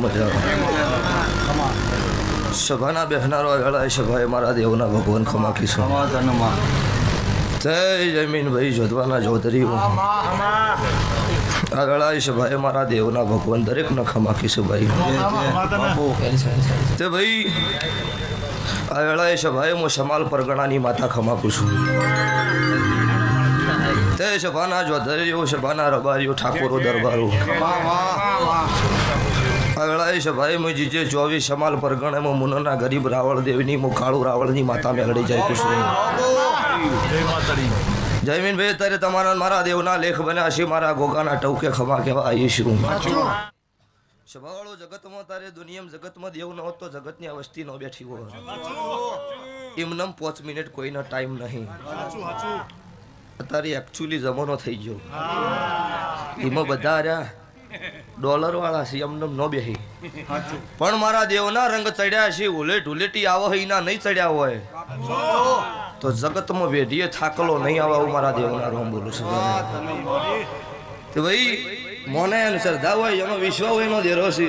મજા સભાના બેહનારો વેળાએ સભાએ મારા દેવના ભગવાન ખમાકીશું જય જયમીનભાઈ જોધવાના ચૌધરીઓ આ વેળાએ સભાએ મારા દેવના ભગવાન દરેકને ખમાકીશું ભાઈ તે ભાઈ આ વેળાએ સભાએ હું સમાલ પરગણાની માતા ખમાકું છું તે સભાના ચૌધરીઓ સભાના રબારીઓ ઠાકોરો દરબારો આ વેળાએ સભાએ હું જીજે 24 સમાલ પરગણામાં મુનોના ગરીબ રાવળ દેવની હું કાળુ રાવળની માતા મેળડી જાય છું જયમીનભાઈ અત્યારે તમારા મારા દેવના લેખ બન્યા છે મારા ગોગાના ટવકે ખમા કહેવા આવીશું સભાવાળો જગતમાં તારે દુનિયામાં જગતમાં દેવ ન હોત તો જગતની અવસ્થી ન બેઠી હોય એમનેમ 5 મિનિટ કોઈનો ટાઈમ નહીં અત્યારે એકચ્યુઅલી જમાનો થઈ ગયો એમાં બધા રહ્યા ડોલર વાળા છે એમને ન બેહી પણ મારા દેવના રંગ ચડ્યા છે ઢુલેટી આવો એના નહીં ચડ્યા હોય તો જગતમાં વેઢીએ થાકલો નહીં આવે હું મારા દેવના રોમ બોલું છું તો ભાઈ મોને શ્રદ્ધા હોય એનો વિશ્વાસ હોય એનો દેરો છે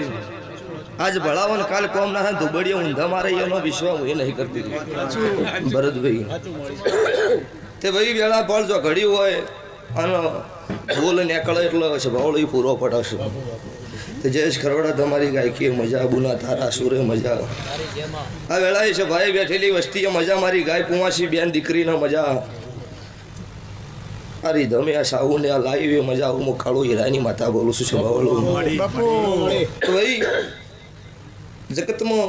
આજ ભળાવો ને કાલ કોમ ના થાય ધુબડીએ ઊંધા મારે એનો વિશ્વાસ એ નહીં કરતી ભરતભાઈ તે ભાઈ વેળા પણ જો ઘડી હોય અને બોલ નીકળે એટલે ભાવળો પૂરો પડશે તો જયેશ ખરવડા તમારી ગાયકી મજા બુના તારા સુરે મજા આ વેળાએ છે ભાઈ બેઠેલી વસ્તીએ મજા મારી ગાય કુંવાસી બેન દીકરીને મજા આ રીધમે આ સાહુ ને આ લાઈવ મજા હું કાળુ હીરાની માતા બોલું છું ભાવળો તો ભાઈ जगत में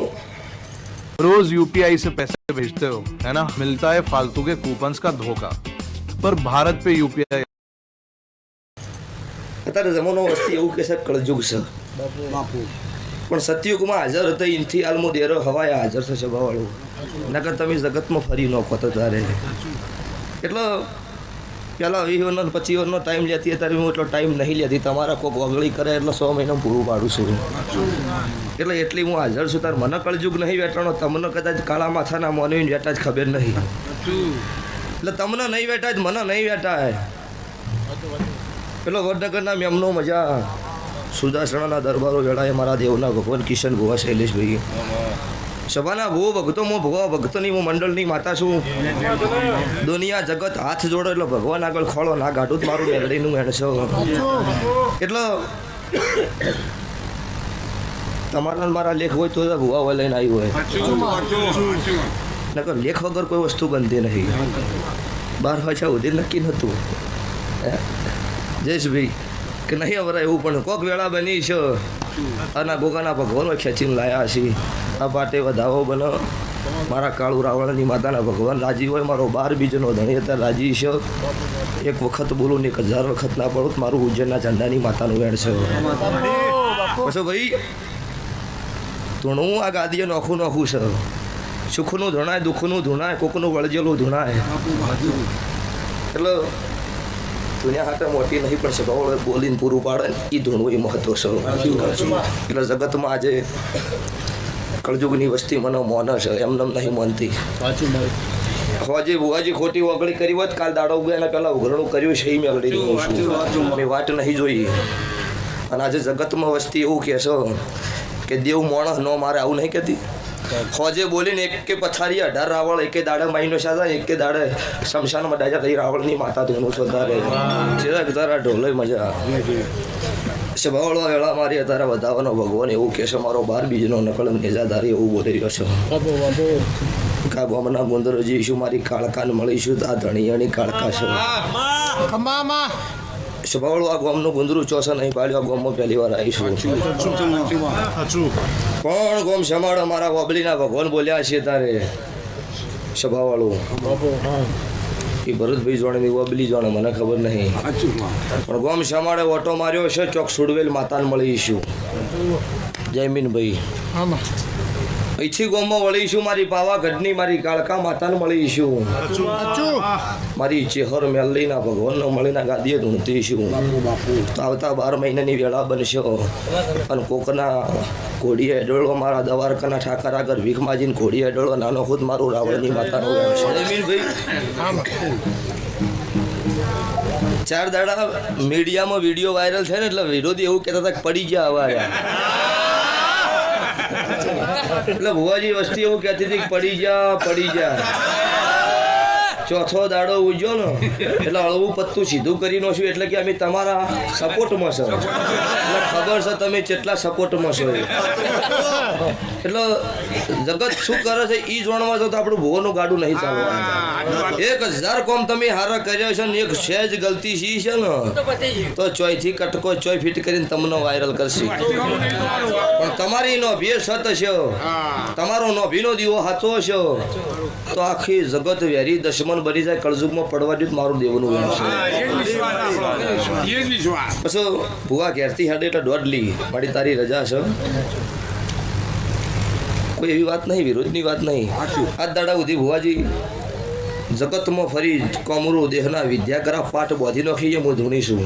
रोज यूपीआई से पैसे भेजते हो है ना, मिलता है फालतू के कूपन्स का धोखा, पर भारत पे यूपीआई અત્યારે જમાનો વસ્તી એવું કે છે કળજુગ છે પણ સતયુગમાં હાજર હતા ઇનથી આલમો દેરો હવાય હાજર છે સભાવાળું નકર તમે જગતમાં ફરી ન ખોતો તારે એટલે પેલા 20 નો 25 નો ટાઈમ લેતી અત્યારે હું એટલો ટાઈમ નહીં લેતી તમારા કોક વગળી કરે એટલે 100 મહિના પૂરું પાડું છું એટલે એટલી હું હાજર છું તાર મને કળજુગ નહીં વેટાણો તમને કદાચ કાળા માથાના મોની વેટા જ ખબર નહીં એટલે તમને નહીં વેટા જ મને નહીં વેટાય પેલો વડનગરના મેમનો મજા સુદાસણાના દરબારો વેળાએ મારા દેવના ભગવાન કિશન ભુવા શૈલેષભાઈ સભાના ભૂ ભક્તો હું ભગવા ભક્તોની હું મંડળની માતા છું દુનિયા જગત હાથ જોડો એટલે ભગવાન આગળ ખોળો ના ગાઢું જ મારું મેલડીનું મેળ છે એટલે તમારા મારા લેખ હોય તો ભુવા લઈને આવ્યું હોય નકર લેખ વગર કોઈ વસ્તુ બનતી નહીં 12 વાગ્યા સુધી નક્કી નહોતું જયેશભાઈ કે નહીં અવરાય એવું પણ કોક વેળા બની છે અને ગોગાના ભગવાન ખેંચીને લાયા છે આ પાટે વધાવો બનો મારા કાળુ રાવણની માતાના ભગવાન રાજી હોય મારો 12 બીજનો ધણી અત્યારે રાજી છે એક વખત બોલું ને 1000 વખત ના પડું મારું ઉજ્જૈનના ઝંડાની માતાનું વેણ છે પછી ભાઈ ધૂણું આ ગાદીએ નોખું નોખું છે સુખનું ધૂણાય દુઃખનું ધૂણાય કોકનું વળજેલું ધૂણાય એટલે દુનિયા હાટે મોટી નહીં પણ સભાવાળો બોલીને પૂરું પાડે એ ધૂણું એ મહત્વ છે એટલે જગતમાં આજે કળજુગની વસ્તી મને મોને છે એમને નહીં માનતી હોજી બુવાજી ખોટી વગળી કરી હોત કાલ દાડો ઉગ્યા પહેલાં ઉઘરણું કર્યું છે એ મેળવી દઉં છું મેં વાટ નહીં જોઈ અને આજે જગતમાં વસ્તી એવું કહે છે કે દેવ માણસ ન મારે આવું નહીં કહેતી હોજે બોલીને એક કે પથારી 18 રાવળ એકે દાડે માઈનો સાદા એકે દાડે શમશાનમાં ડાજા થઈ રાવળની માતા ધોનું સોધારે જેરા તારા ઢોલે મજા સભાવાળો વેળા મારી અત્યારે વધાવવાનો ભગવાન એવું કહે છે મારો 12 બીજનો નકળ નેજાદારી એવું બોલી રહ્યો છે કા ગોમના ગુંદરજી ઈશું મારી કાળકાન મળીશું આ ધણિયાની કાળકા છે સભાવાળો આ ગોમનું ગુંદરું ચોસા નહીં પાડ્યું આ ગોમમાં પહેલી વાર આવીશું કોણ ગોમ સમાડો મારા વબલીના ભગવાન બોલ્યા છે તારે સભાવાળો એ ભરતભાઈ જોડે વબલી જોડે મને ખબર નહીં પણ ગોમ સમાડે ઓટો માર્યો છે ચોક સુડવેલ માતાને મળીશું જયમીનભાઈ અહીંથી ગોમમાં વળીશું મારી પાવાગઢની મારી કાળકા માતાને મળીશું મારી ચેહર મેલડીના ભગવાનને મળીને ગાદીએ ધૂણતીશું આવતા 12 મહિનાની વેળા બનશે અને કોકના ઘોડીએ અડળો મારા દવારકાના ઠાકર આગળ ભીખમાજીને ઘોડીએ અડળો નાનો ખુદ મારું રાવણની માતાનો ભાઈ 4 દાડા મીડિયામાં વિડીયો વાયરલ થાય ને એટલે વિરોધી એવું કહેતા હતા પડી ગયા હવે એટલે ભુવાજી વસ્તી એવું કહેતી હતી કે પડી જા ચોથો દાડો ઉજ્યો ને એટલે હળવું પત્તું સીધું કરી નોશું એટલે કે અમે તમારા સપોર્ટમાં છો એટલે ખબર છે તમે કેટલા સપોર્ટમાં છો એટલે જગત શું કરે છે એ જોણવા તો આપણું ભુવાનું ગાડું નહીં ચાલવાનું 1000 કોમ તમે હારા કર્યા છે ને એક સહેજ ગલતી સી છે ને તો ચોયથી કટકો ચોય ફિટ કરીને તમને વાયરલ કરશે પણ તમારી નો ભે સત છે તમારો નો ભીનો દીવો હાચો છે તો આખી જગત વેરી દશમન બની જાય કળજુગમાં પડવા દે મારું દેવનું એમ છે પછી ભુવા ઘેરથી હાડે એટલે દોડલી મારી તારી રજા છે કોઈ એવી વાત નહીં વિરોધની વાત નહીં આજ દાડા સુધી ભુવાજી જગતમાં ફરી કોમરું દેહના વિદ્યાકરા પાઠ બોધી નાખીએ હું ધૂણીશું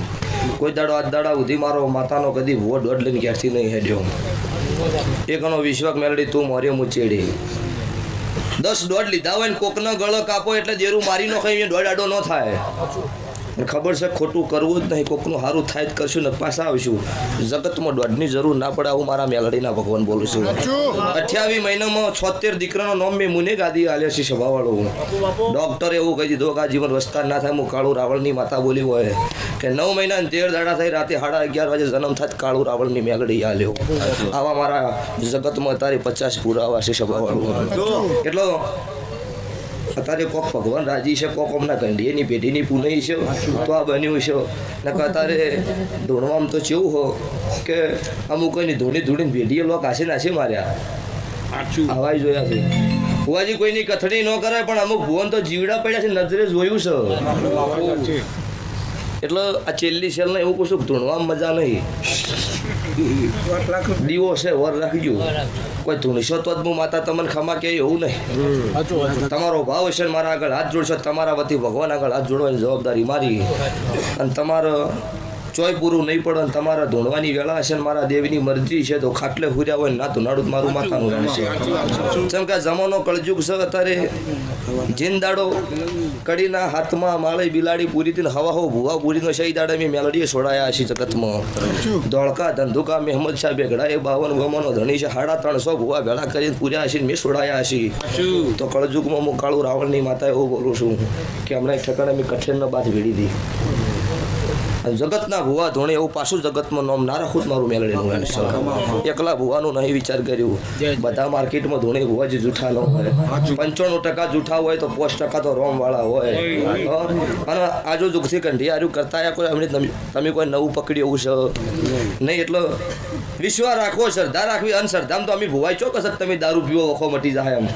કોઈ દાડો આજ દાડા સુધી મારો માતાનો કદી ભુવો દોડ લઈને ઘેરથી નહીં હેડ્યો એકનો વિશ્વાસ મેળડી તું મોરે હું ચેડી 10 દોડ લીધા હોય ને કોકનો ગળો કાપો એટલે દેરું મારી નો ખાઈ દોડ આડો ન થાય ખબર છે ખોટું કરવું જ નહીં કોકનું સારું થાય જ કરશું ને પાછા આવશું જગતમાં દોડની જરૂર ના પડે હું મારા મેલડીના ભગવાન બોલું છું 28 મહિનામાં 76 દીકરાનો નામ મેં મુને ગાદી આલ્યો છે સભાવાળો ડોક્ટરે એવું કહી દીધું કે આ જીવન વસ્તાર ના થાય હું કાળું રાવણની માતા બોલી હોય કે 9 મહિના 13 દાડા થઈ રાતે 11:30 વાગે જન્મ થાય કાળું રાવણની મેલડી આલ્યો આવા મારા જગતમાં અત્યારે 50 પુરાવા છે સભાવાળો એટલો અત્યારે કોક ભગવાન રાજી છે કોક અમના કંડીની પેઢીની પુનઈ છે તો આ બન્યું છે નકર અત્યારે ધૂણવામાં તો કેવું હો કે અમુક એની ધૂણીને પેઢીએ લોક આશે નાશે માર્યા હવાઈ જોયા છે ભુવાજી કોઈની કથડી ન કરે પણ અમુક ભુવન તો જીવડા પડ્યા છે નજરે જોયું છે એટલે આ છેલ્લી સેલને એવું કશું ધૂણવામાં મજા નહીં દીવો છે વર રાખજો કોઈ ધૂણશો તો જ હું માતા તમને ખમા કે એવું નહીં તમારો ભાવ છે મારા આગળ હાથ જોડશો તમારા વતી ભગવાન આગળ હાથ જોડવાની જવાબદારી મારી અને તમારો ચોય પૂરું નહીં પડે અને તમારા ધૂણવાની વેળા છે ને મારા દેવની મરજી છે તો ખાટલે હુર્યા હોય ના તો નાડું મારું માથાનું રણશે જેમ કે જમાનો કળજુગ છે અત્યારે જીનદાડો કડીના હાથમાં માળે બિલાડી પૂરી હતી હવા હો ભુવા પૂરીનો શહી દાડે મેં મેલડીએ છોડાયા છે જગતમાં ધોળકા ધંધુકા મેહમદ શાહ બેગડા એ 52 ગમોનો ધણી છે 350 ભુવા ભેળા કરીને પૂર્યા છે મેં છોડાયા છે તો કળજુગમાં હું કાળું રાવણની માતા એવું બોલું છું કે હમણાં એક ઠકાણે મેં કઠેરનો બાદ ભેડી હતી જગતના ભુવા ધોણે એવું પાછું જગતમાં નામ ના રાખું મારું મેલડીનું એકલા ભુવાનું નહીં વિચાર કર્યું બધા માર્કેટમાં ધોણે ભુવાજી જૂઠા ન હોય 95% જૂઠા હોય તો 5% તો રોમ વાળા હોય અને આજુ દુઃખથી કંઢી હાર્યું કરતા કોઈ હમણાં તમે કોઈ નવું પકડ્યું એવું છે નહીં એટલે વિશ્વાસ રાખવો શ્રદ્ધા રાખવી અંધશ્રદ્ધામાં તો અમે ભુવાઈ ચોક્કસ તમે દારૂ પીવો વખો મટી જાય એમ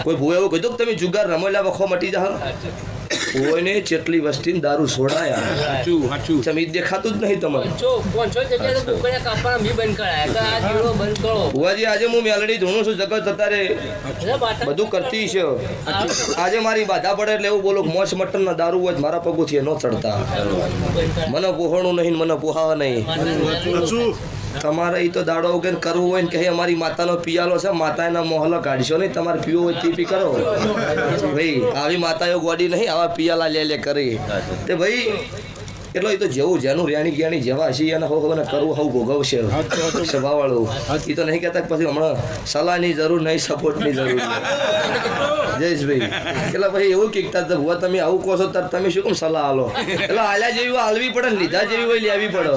કોઈ ભુવા એવું કીધું કે તમે જુગાર રમેલા વખો મટી જાય કોઈને જેટલી વસ્તી દારૂ છોડાયા જમી દેખાતું જ નહીં તમારે ભુવાજી આજે હું મેલડી ધૂણું છું જગત અત્યારે બધું કરતી છે આજે મારી બાધા પડે એટલે એવું બોલો મોસ મટન ના દારૂ હોય મારા પગુથી ન ચડતા મને પોહણું નહીં મને પોહાવા નહીં તમારે એ તો દાડો વગર કરવું હોય ને કે અમારી માતાનો પિયાલો છે માતા એના મોહલો કાઢશો નહીં તમારે પીવો હોય તે પી કરો ભાઈ આવી માતાઓ ગોડી નહીં આવા પિયાલા લે કરી તે ભાઈ એટલો એ તો જેવું જેનું રેણી જ્ઞાની જેવા હશે એને હવે કરવું હવે ભોગવશે સ્વભાવવાળું એ તો નહીં કહેતા પછી હમણાં સલાહની જરૂર નહીં સપોર્ટની જરૂર જયેશભાઈ એટલે પછી એવું કીકતા ભુવા તમે આવું કહો છો ત્યારે તમે શું કેમ સલાહ આલો એટલે આલ્યા જેવી હાલવી પડે ને લીધા જેવી હોય લેવી પડે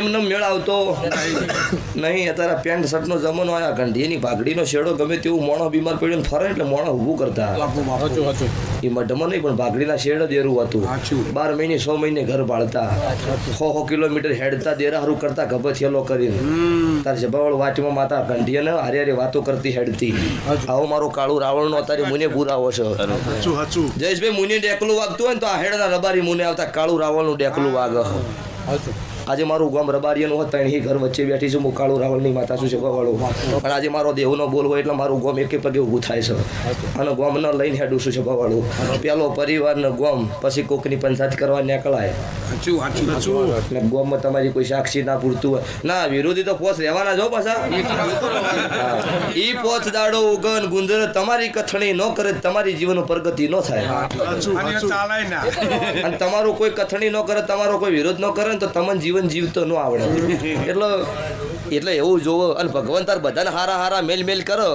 એમને મેળ આવતો નહીં અત્યારે પેન્ટ શર્ટનો જમાનો આવ્યા ગંઢીની ભાગડીનો શેડો ગમે તેવું મોણો બીમાર પડ્યો ને ફરે એટલે મોણો ઊભું કરતા એ મઢમાં નહીં પણ ભાગડીના શેડ દેરું હતું 12 મહિને 6 મહિને ઘર બાળતા 100 કિલોમીટર હેડતા દેરાહરું કરતા ગભથેલો કરીને તાર જબાવળ વાટમાં માતા ગંઢીને હારે હારે વાતો કરતી હેડતી આવો મારો કાળું રાવણનો અત્યારે મુને પુરાવો છે જયેશભાઈ મુને ડેકલું વાગતું હોય ને તો આ હેડના રબારી મુને આવતા કાળું રાવણનું ડેકલું વાગે આજે મારું ગામ રબારીયાનું હોય ત્રણ ઘર વચ્ચે બેઠી છું હું કાળું રાવણની માતા છું વાળું પણ આજે મારો દેવનો બોલ હોય એટલે મારું ગામ એકે પગે ઊભું થાય છે અને ગામને લઈને હેડું છું વાળું પેલો પરિવારનો ગામ પછી કોકની પંચાયત કરવા નીકળાય એટલે ગામમાં તમારી કોઈ સાક્ષી ના પૂરતું હોય ના વિરોધી તો પોચ રહેવાના જો પાછા ઈ પોચ દાડો ઉગન ગુંદર તમારી કથણી ન કરે તમારી જીવન પ્રગતિ ન થાય અને તમારું કોઈ કથણી ન કરે તમારો કોઈ વિરોધ ન કરે ને તો તમને જીવન જીવતો ન આવડે એટલે એટલે એવું જોવો અને ભગવાન તાર બધાને હારા હારા મેલ મેલ કરો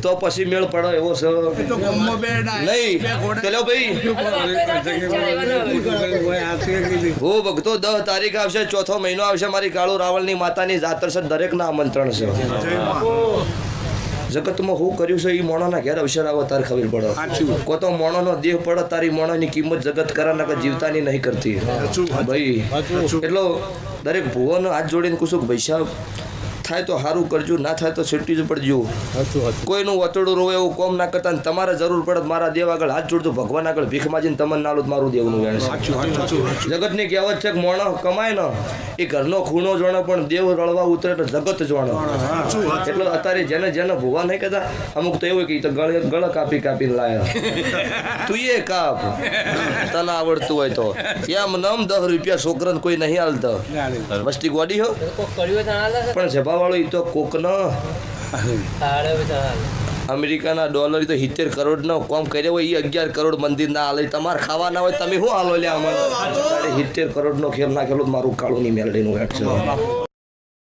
તો પછી મેળ પડો એવો છે નહીં ચલો ભાઈ હું ભક્તો 10 તારીખ આવશે 4થો મહિનો આવશે મારી કાળુ રાવળની માતાની જાતર છે દરેકના આમંત્રણ છે જગતમાં હું કર્યું છે એ મોણાના ઘેર અવસર આવે તારે ખબર પડે કો તો મોણાનો દેહ પડે તારી મોણાની કિંમત જગત કરા કે જીવતાની નહીં કરતી ભાઈ એટલો દરેક ભુવોનો હાથ જોડીને કુશું ભાઈ સાહેબ થાય તો સારું કરજો ના થાય તો છેટી જ પડજો કોઈનું વતડું રોવે એવું કોમ ના કરતા તમારે જરૂર પડે મારા દેવ આગળ હાથ જોડજો ભગવાન આગળ ભીખ માજીને તમને નાલું મારું દેવનું વેણ જગતની કહેવત છે કે મોણો કમાય ને એ ઘરનો ખૂણો જોણે પણ દેવ રળવા ઉતરે તો જગત જોણે એટલે અત્યારે જેને જેને ભૂવા નહીં કહેતા અમુક તો એવું કે તો ગળ કાપી કાપીને લાયા તું એ કાપ તને આવડતું હોય તો એમ નમ 10 રૂપિયા છોકરાને કોઈ નહીં હાલતો વસ્તી ગોડી હો પણ જભાવાળો એ તો કોકનો અમેરિકાના ડોલર તો 70 કરોડનો કોમ કર્યો હોય એ 11 કરોડ મંદિર ના હાલે તમારે ખાવા ના હોય તમે શું હાલો લ્યા અમને 70 કરોડનો ખેલ નાખેલો મારું કાળું ની મેલડીનું વેટ છે